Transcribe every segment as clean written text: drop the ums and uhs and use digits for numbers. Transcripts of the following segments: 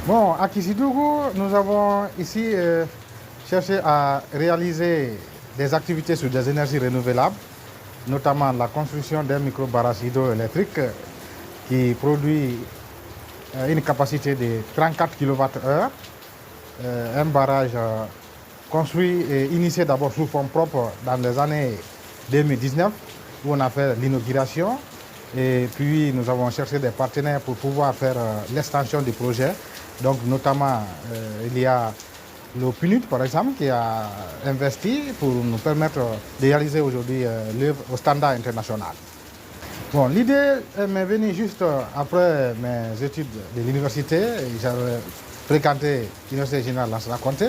Bon, à Kissidougou, nous avons ici cherché à réaliser des activités sur des énergies renouvelables, notamment la construction d'un micro-barrage hydroélectrique qui produit une capacité de 34 kWh. Un barrage construit et initié d'abord sous forme propre dans les années 2019, où on a fait l'inauguration. Et puis nous avons cherché des partenaires pour pouvoir faire l'extension du projet. Donc notamment, il y a le PNUD par exemple qui a investi pour nous permettre de réaliser aujourd'hui l'œuvre au standard international. Bon, l'idée m'est venue juste après mes études de l'université. J'avais fréquenté l'Université générale Lansana-Conté.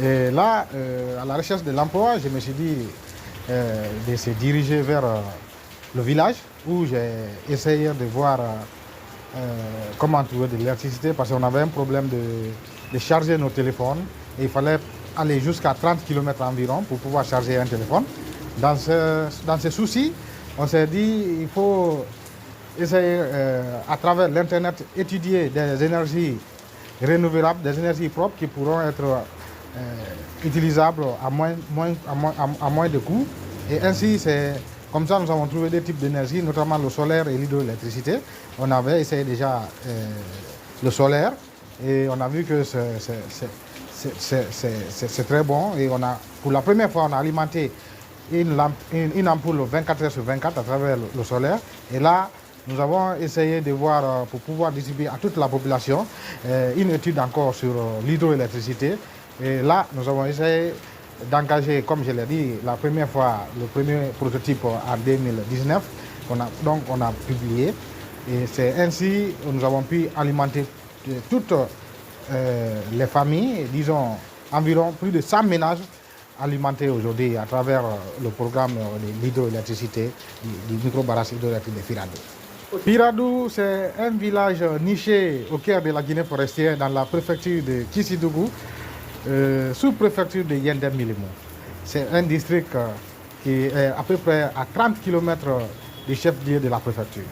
Et là, à la recherche de l'emploi, je me suis dit de se diriger vers le village où j'ai essayé de voir comment trouver de l'électricité parce qu'on avait un problème de charger nos téléphones et il fallait aller jusqu'à 30 km environ pour pouvoir charger un téléphone. Dans ce souci, on s'est dit qu'il faut essayer à travers l'Internet étudier des énergies renouvelables, des énergies propres qui pourront être utilisables à moins de coûts. Et ainsi, c'est comme ça nous avons trouvé des types d'énergie, notamment le solaire et l'hydroélectricité. On avait essayé déjà le solaire et on a vu que c'est très bon. Et pour la première fois, on a alimenté une ampoule 24 heures sur 24 à travers le solaire. Et là, nous avons essayé de voir, pour pouvoir distribuer à toute la population, une étude encore sur l'hydroélectricité. Et là, nous avons essayé d'engager, comme je l'ai dit, la première fois, le premier prototype en 2019. Donc, on a publié. Et c'est ainsi que nous avons pu alimenter toutes les familles, disons environ plus de 100 ménages alimentés aujourd'hui à travers le programme de l'hydroélectricité, du micro-barrage hydroélectrique de Firadou. Firadou, c'est un village niché au cœur de la Guinée forestière dans la préfecture de Kissidougou, sous-préfecture de Yendem-Milimo. C'est un district qui est à peu près à 30 km du chef-lieu de la préfecture.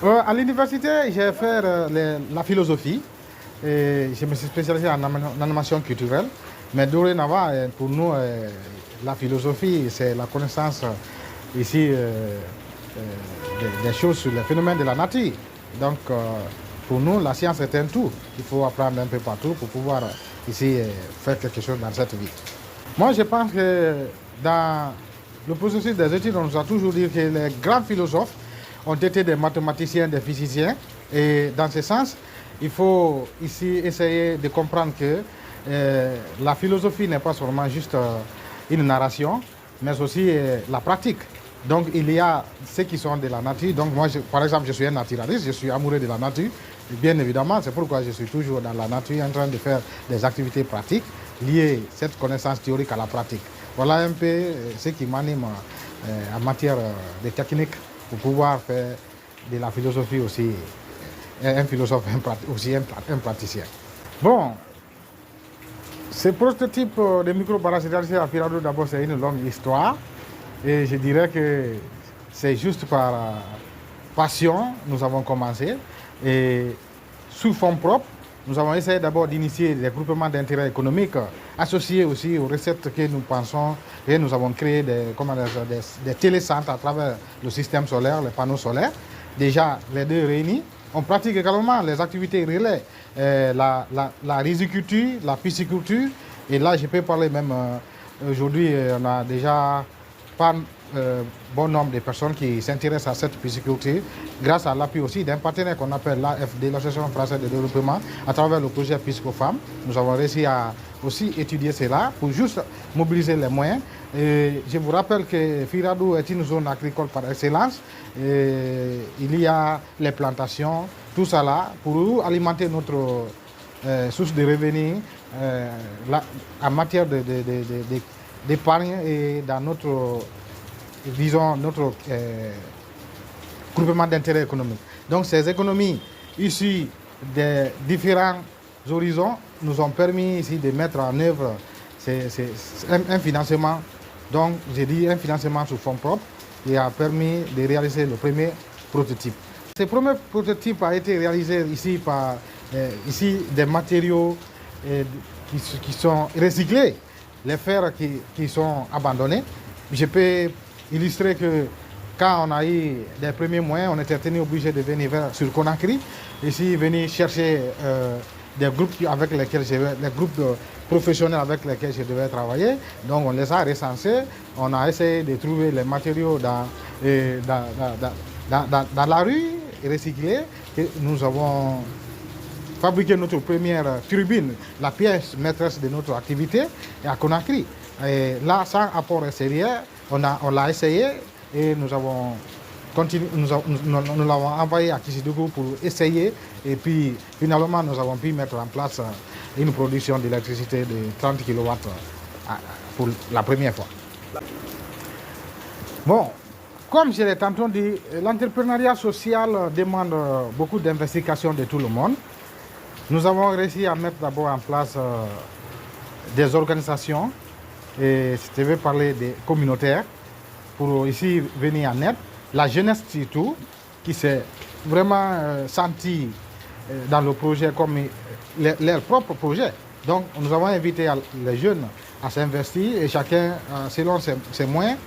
À l'université, j'ai fait la philosophie et je me suis spécialisé en animation culturelle. Mais dorénavant, pour nous, la philosophie, c'est la connaissance ici des choses sur les phénomènes de la nature. Donc, pour nous, la science est un tout. Il faut apprendre un peu partout pour pouvoir ici faire quelque chose dans cette vie. Moi, je pense que dans le processus des études, on nous a toujours dit que les grands philosophes ont été des mathématiciens, des physiciens. Et dans ce sens, il faut ici essayer de comprendre que la philosophie n'est pas seulement juste une narration, mais aussi la pratique. Donc il y a ceux qui sont de la nature. Donc moi, par exemple, je suis un naturaliste, je suis amoureux de la nature. Et bien évidemment, c'est pourquoi je suis toujours dans la nature en train de faire des activités pratiques, lier cette connaissance théorique à la pratique. Voilà un peu ce qui m'anime en matière de technique pour pouvoir faire de la philosophie aussi, un philosophe aussi un praticien. Bon, ce prototype de micro-barrage hydroélectrique à Firadou, d'abord, c'est une longue histoire. Et je dirais que c'est juste par passion nous avons commencé. Et sous fonds propres, nous avons essayé d'abord d'initier des groupements d'intérêt économique associés aussi aux recettes que nous pensons. Et nous avons créé des télécentres à travers le système solaire, les panneaux solaires. Déjà, les deux réunis. On pratique également les activités relais, la riziculture, la pisciculture. Et là, je peux parler même, aujourd'hui, on a déjà pas bon nombre de personnes qui s'intéressent à cette pisciculture grâce à l'appui aussi d'un partenaire qu'on appelle l'AFD, l'Association française de développement, à travers le projet Piscofam. Nous avons réussi à aussi étudier cela pour juste mobiliser les moyens. Et je vous rappelle que Firadou est une zone agricole par excellence. Et il y a les plantations, tout ça là, pour alimenter notre source de revenus en matière d'épargne et dans notre, disons, notre groupement d'intérêt économique. Donc ces économies issues des différents horizons nous ont permis ici de mettre en œuvre un financement, donc j'ai dit un financement sous fonds propres, qui a permis de réaliser le premier prototype. Ce premier prototype a été réalisé ici par ici des matériaux qui sont recyclés, les fers qui sont abandonnés. Je peux illustrer que quand on a eu des premiers moyens, on était obligé de venir sur Conakry, ici venir chercher des groupes avec lesquels les groupes professionnels avec lesquels je devais travailler. Donc on les a recensés, on a essayé de trouver les matériaux dans la rue, recyclés. Et nous avons fabriqué notre première turbine, la pièce maîtresse de notre activité, à Conakry. Et là, sans apport extérieur, on l'a essayé et nous avons continué, nous l'avons envoyé à Kissidougou pour essayer. Et puis finalement, nous avons pu mettre en place une production d'électricité de 30 kW pour la première fois. Bon, comme je l'ai tantôt dit, l'entrepreneuriat social demande beaucoup d'investigation de tout le monde. Nous avons réussi à mettre d'abord en place des organisations, et je vais parler des communautaires, pour ici venir en aide. La jeunesse surtout, qui s'est vraiment sentie dans le projet comme leur propre projet. Donc nous avons invité les jeunes à s'investir et chacun, selon ses moyens,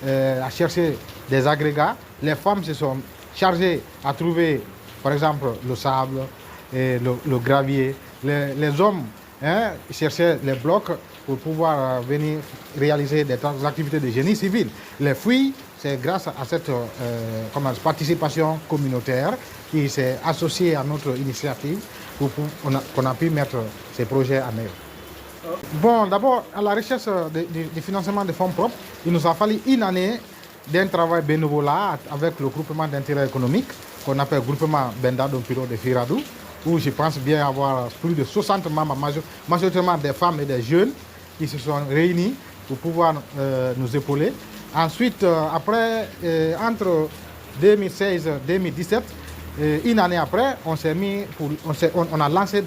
à chercher des agrégats. Les femmes se sont chargées à trouver, par exemple, le sable, et le gravier. Les hommes cherchaient les blocs pour pouvoir venir réaliser des activités de génie civil. Les filles, c'est grâce à cette participation communautaire qui s'est associée à notre initiative qu'on a pu mettre ces projets en œuvre. Bon, d'abord, à la recherche du financement des fonds propres, il nous a fallu une année d'un travail bénévolat avec le groupement d'intérêt économique qu'on appelle groupement Benda Dompiro de Firadou, où je pense bien avoir plus de 60 membres, majoritairement des femmes et des jeunes, qui se sont réunis pour pouvoir nous épauler. Ensuite, après, entre 2016 et 2017, une année après, on a lancé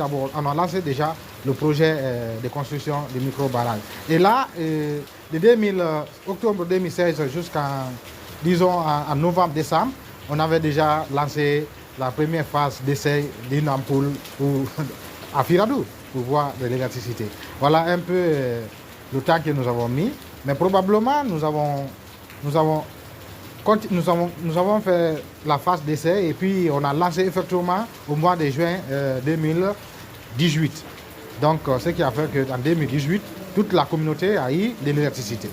déjà le projet de construction du micro-barrage. Et là, de octobre 2016 jusqu'en, disons, en novembre-décembre, on avait déjà lancé la première phase d'essai d'une ampoule à Firadou pour voir de l'électricité. Voilà un peu le temps que nous avons mis, mais probablement nous avons fait la phase d'essai et puis on a lancé effectivement au mois de juin 2018. Donc ce qui a fait qu'en 2018, toute la communauté a eu de l'électricité.